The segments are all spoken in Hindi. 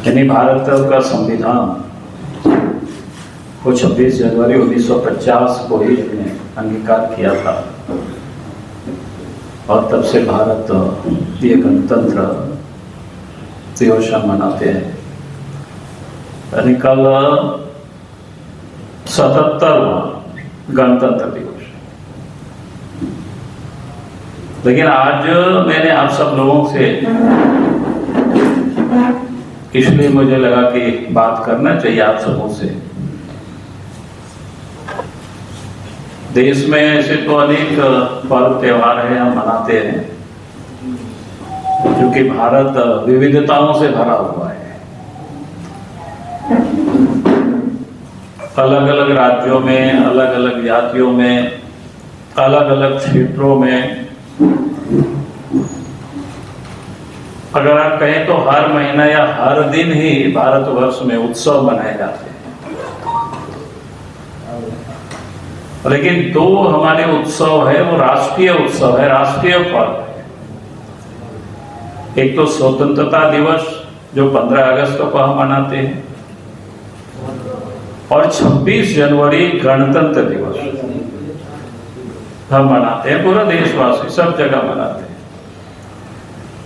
यानी भारत का संविधान को 26 जनवरी 1950 को ही इसने अंगीकार किया था और तब से भारत ये गणतंत्र दिवस मनाते हैं। यानी कल 77वां गणतंत्र दिवस। लेकिन आज मैंने आप सब लोगों से इसलिए मुझे लगा कि बात करना चाहिए आप सबों से। देश में ऐसे तो अनेक पर्व त्योहार हैं, हम मनाते हैं, क्योंकि भारत विविधताओं से भरा हुआ है। अलग अलग राज्यों में, अलग अलग जातियों में, अलग अलग क्षेत्रों में, अगर आप कहें तो हर महीना या हर दिन ही भारतवर्ष में उत्सव मनाए जाते हैं। लेकिन दो हमारे उत्सव है, वो राष्ट्रीय उत्सव है, राष्ट्रीय पर्व है। एक तो स्वतंत्रता दिवस जो 15 अगस्त को हम मनाते हैं, और 26 जनवरी गणतंत्र दिवस हम मनाते हैं। पूरा देशवासी सब जगह मनाते हैं।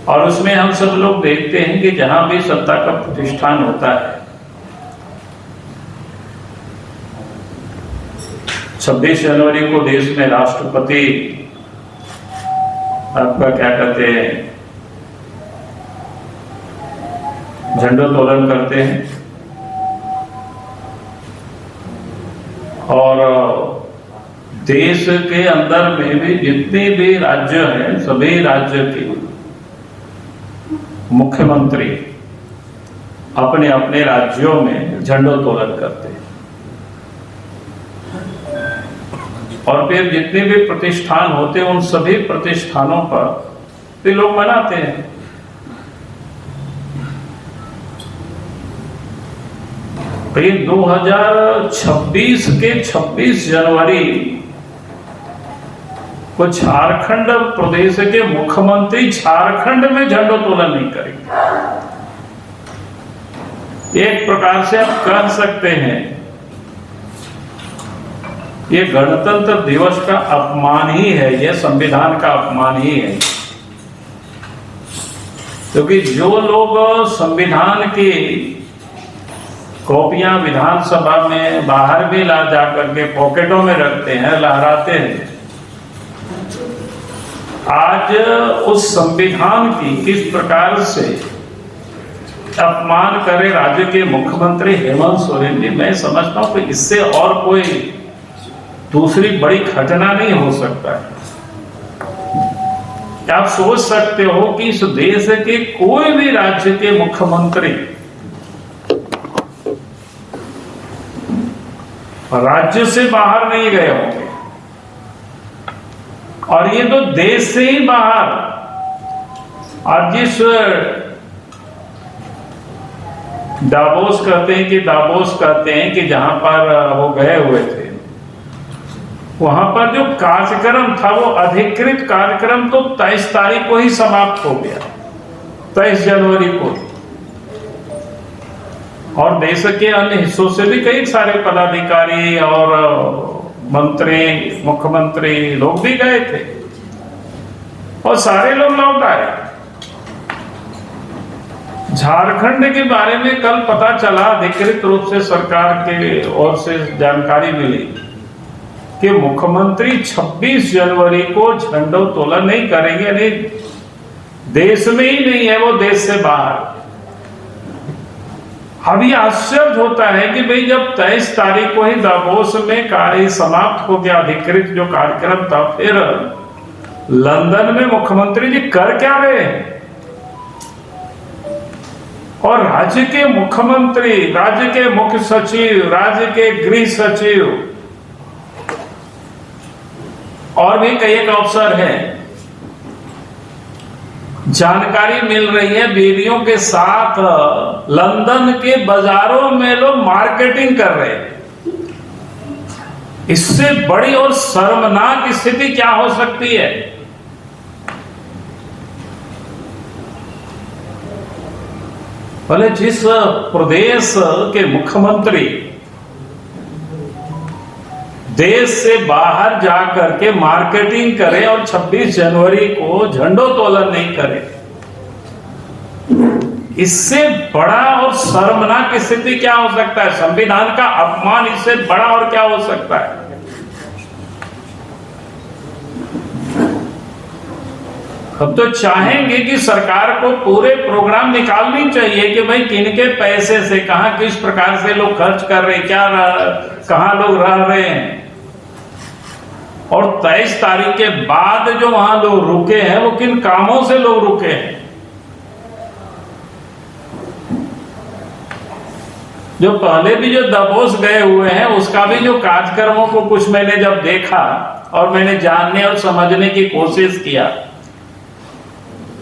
और उसमें हम सब लोग देखते हैं कि जहां भी सत्ता का प्रतिष्ठान होता है, 26 जनवरी को देश में राष्ट्रपति आपका क्या कहते हैं, झंडोत्तोलन करते हैं। और देश के अंदर में भी जितने भी राज्य हैं, सभी राज्य के मुख्यमंत्री अपने अपने राज्यों में झंडोत्तोलन करते हैं। और फिर जितने भी प्रतिष्ठान होते हैं, उन सभी प्रतिष्ठानों पर भी लोग मनाते हैं। तो 2026 के 26 जनवरी को झारखंड प्रदेश के मुख्यमंत्री झारखंड में झंडोत्तोलन नहीं करेंगे। एक प्रकार से आप कह सकते हैं ये गणतंत्र दिवस का अपमान ही है, ये संविधान का अपमान ही है। क्योंकि जो लोग संविधान की कॉपियां विधानसभा में बाहर भी ला जाकर के पॉकेटों में रखते हैं, लहराते हैं, आज उस संविधान की किस प्रकार से अपमान करे राज्य के मुख्यमंत्री हेमंत सोरेन जी। मैं समझता हूं कि इससे और कोई दूसरी बड़ी घटना नहीं हो सकता है। आप सोच सकते हो कि इस देश के कोई भी राज्य के मुख्यमंत्री राज्य से बाहर नहीं गए होंगे, और ये तो देश से ही बाहर। और जिस दावोस कहते हैं कि जहां पर वो गए हुए थे, वहां पर जो कार्यक्रम था वो अधिकृत कार्यक्रम तो 23 तारीख को ही समाप्त हो गया, 23 जनवरी को। और देश के अन्य हिस्सों से भी कई सारे पदाधिकारी और मंत्री, मुख्यमंत्री लोग भी गए थे, और सारे लोग लौट आए। झारखंड के बारे में कल पता चला, अधिकृत रूप से सरकार के ओर से जानकारी मिली कि मुख्यमंत्री 26 जनवरी को झंडोत्तोलन नहीं करेंगे। यानी देश में ही नहीं है, वो देश से बाहर। अभी आश्चर्य होता है कि भाई जब 23 तारीख को ही दावोस में कार्य समाप्त हो गया, अधिकृत जो कार्यक्रम था, फिर लंदन में मुख्यमंत्री जी कर क्या रहे हैं? और राज्य के मुख्यमंत्री, राज्य के मुख्य सचिव, राज्य के गृह सचिव और भी कई एक अफसर हैं, जानकारी मिल रही है बीवियों के साथ लंदन के बाजारों में लोग मार्केटिंग कर रहे हैं। इससे बड़ी और शर्मनाक स्थिति क्या हो सकती है? बोले जिस प्रदेश के मुख्यमंत्री देश से बाहर जाकर के मार्केटिंग करे और 26 जनवरी को झंडोत्तोलन नहीं करे, इससे बड़ा और शर्मनाक स्थिति क्या हो सकता है? संविधान का अपमान इससे बड़ा और क्या हो सकता है? हम तो चाहेंगे कि सरकार को पूरे प्रोग्राम निकालनी चाहिए कि भाई किनके पैसे से कहां किस प्रकार से लोग खर्च कर रहे हैं, कहां लोग रह रहे हैं, और 23 तारीख के बाद जो वहां लोग रुके हैं वो किन कामों से लोग रुके हैं। जो पहले भी जो दावोस गए हुए हैं उसका भी जो कार्यक्रमों को कुछ मैंने जब देखा और मैंने जानने और समझने की कोशिश किया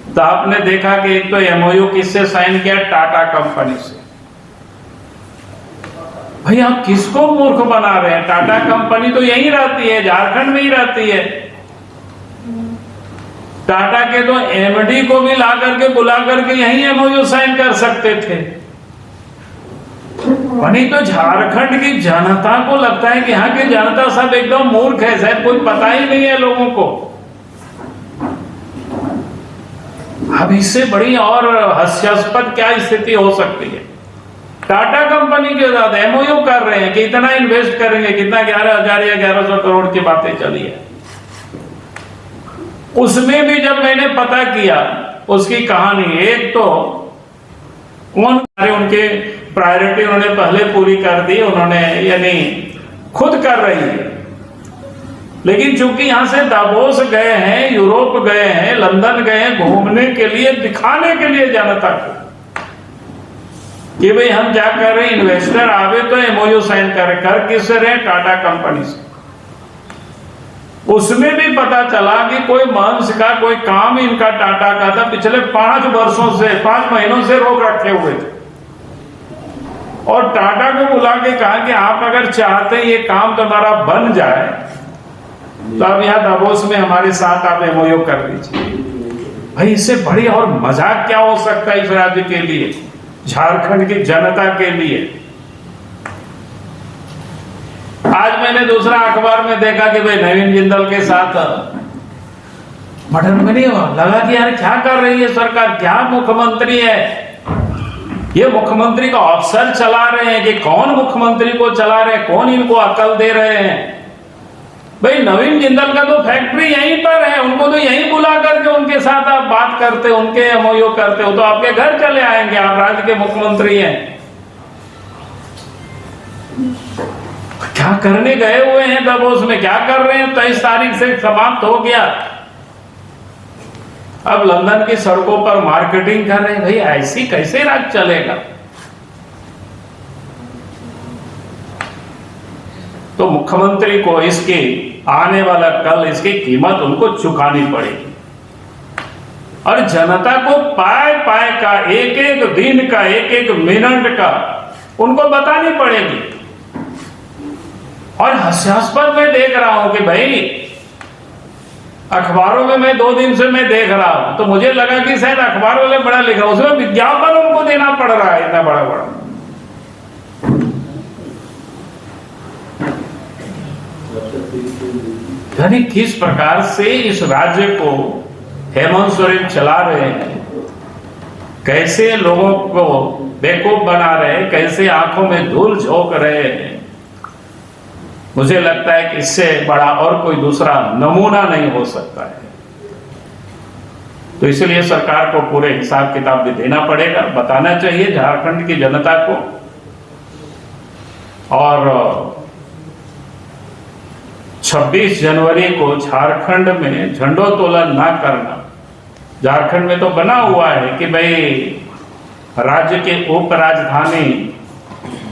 तो आपने देखा कि एक तो एमओयू किससे साइन किया? टाटा कंपनी से। भाई आप किसको मूर्ख बना रहे हैं? टाटा कंपनी तो यहीं रहती है, झारखंड में ही रहती है। टाटा के तो एमडी को भी ला करके बुला करके यहीं एमओयू साइन कर सकते थे। नहीं तो झारखंड की जनता को लगता है कि यहाँ की जनता सब एकदम मूर्ख है, शायद कोई पता ही नहीं है लोगों को। अब इससे बड़ी और हास्यास्पद क्या स्थिति हो सकती है? टाटा कंपनी के साथ एमओयू कर रहे हैं कि इतना इन्वेस्ट करेंगे, कितना 11,000 या 1,100 करोड़ की बातें चली है। उसमें भी जब मैंने पता किया उसकी कहानी, एक तो कौन उनके प्रायोरिटी उन्होंने पहले पूरी कर दी, उन्होंने यानी खुद कर रही है, लेकिन चूंकि यहां से दावोस गए हैं, यूरोप गए हैं, लंदन गए हैं घूमने के लिए, दिखाने के लिए जनता को कि भाई हम क्या कर रहे हैं, इन्वेस्टर आवे तो एमओयू साइन कर किससे रहे? टाटा कंपनी से। उसमें भी पता चला कि कोई मंच का कोई काम इनका टाटा का था, पिछले 5 वर्षों से 5 महीनों से रोक रखे हुए थे, और टाटा को बुला के कहा कि आप अगर चाहते हैं ये काम तुम्हारा बन जाए तो अब यहां दावोस में हमारे साथ आप एमओयू कर लीजिए। भाई इससे बड़ी और मजाक क्या हो सकता है इस राज्य के लिए, झारखंड की जनता के लिए? आज मैंने दूसरा अखबार में देखा कि भाई नवीन जिंदल के साथ मर्डर में नहीं हुआ। लगा कि यार क्या कर रही है सरकार, क्या मुख्यमंत्री है ये? मुख्यमंत्री का अफसर चला रहे हैं कि कौन मुख्यमंत्री को चला रहे हैं, कौन इनको अकल दे रहे हैं? भाई नवीन जिंदल का तो फैक्ट्री यहीं पर है, उनको तो यहीं बुला करके उनके साथ आप बात करते, उनके एमओयू करते हो तो आपके घर चले आएंगे, आप राज्य के मुख्यमंत्री हैं। क्या करने गए हुए हैं दावोस में, क्या कर रहे हैं? 23 तारीख से समाप्त हो गया, अब लंदन की सड़कों पर मार्केटिंग कर रहे हैं। भाई ऐसी कैसे राज्य चलेगा? तो मुख्यमंत्री को इसकी आने वाला कल इसकी कीमत उनको चुकानी पड़ेगी, और जनता को पाए पाए का, एक एक दिन का, एक एक मिनट का उनको बतानी पड़ेगी। और हास्यास्पद मैं देख रहा हूं कि भाई अखबारों में मैं 2 दिन से मैं देख रहा हूं तो मुझे लगा कि शायद अखबार वाले बड़ा लिख रहा हूं, उसमें विज्ञापन उनको देना पड़ रहा है इतना बड़ा बड़ा। यानी किस प्रकार से इस राज्य को हेमंत सोरेन चला रहे हैं, कैसे लोगों को बेवकूफ बना रहे हैं, कैसे आंखों में धूल झोंक रहे हैं। मुझे लगता है कि इससे बड़ा और कोई दूसरा नमूना नहीं हो सकता है। तो इसलिए सरकार को पूरे हिसाब किताब भी देना पड़ेगा, बताना चाहिए झारखंड की जनता को। और 26 जनवरी को झारखंड में झंडोत्तोलन ना करना, झारखंड में तो बना हुआ है कि भाई राज्य के उप राजधानी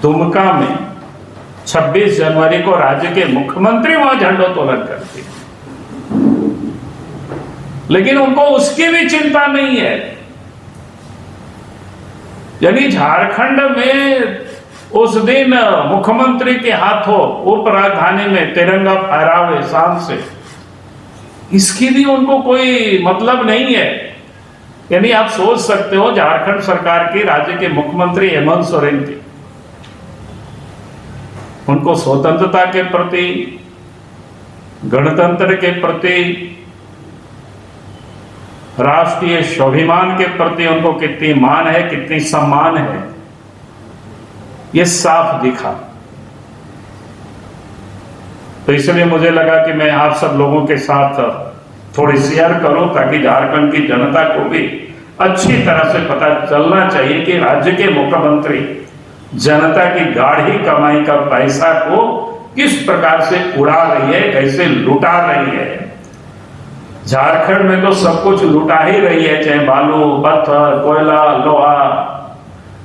दुमका में 26 जनवरी को राज्य के मुख्यमंत्री वहां झंडोत्तोलन करते हैं, लेकिन उनको उसकी भी चिंता नहीं है। यानी झारखंड में उस दिन मुख्यमंत्री के हाथों उप राजधानी में तिरंगा फहरावे शान से, इसकी भी उनको कोई मतलब नहीं है। यानी आप सोच सकते हो झारखंड सरकार की राज्य के मुख्यमंत्री हेमंत सोरेन थे, उनको स्वतंत्रता के प्रति, गणतंत्र के प्रति, राष्ट्रीय स्वाभिमान के प्रति उनको कितनी मान है, कितनी सम्मान है, ये साफ दिखा। तो इसलिए मुझे लगा कि मैं आप सब लोगों के साथ थोड़ी शेयर करूं, ताकि झारखंड की जनता को भी अच्छी तरह से पता चलना चाहिए कि राज्य के मुख्यमंत्री जनता की गाढ़ी कमाई का पैसा को किस प्रकार से उड़ा रही है, कैसे लुटा रही है। झारखंड में तो सब कुछ लुटा ही रही है, चाहे बालू, पत्थर, कोयला, लोहा,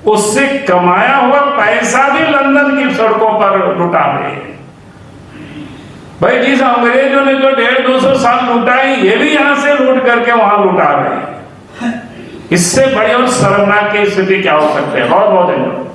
उससे कमाया हुआ पैसा भी लंदन की सड़कों पर लुटा रहे हैं। भाई जिस अंग्रेजों ने तो 150-200 साल लूटा है, ये भी यहां से लूट करके वहां लुटा रहे हैं। इससे बड़ी और शर्मनाक की स्थिति क्या हो सकती है। बहुत बहुत धन्यवाद।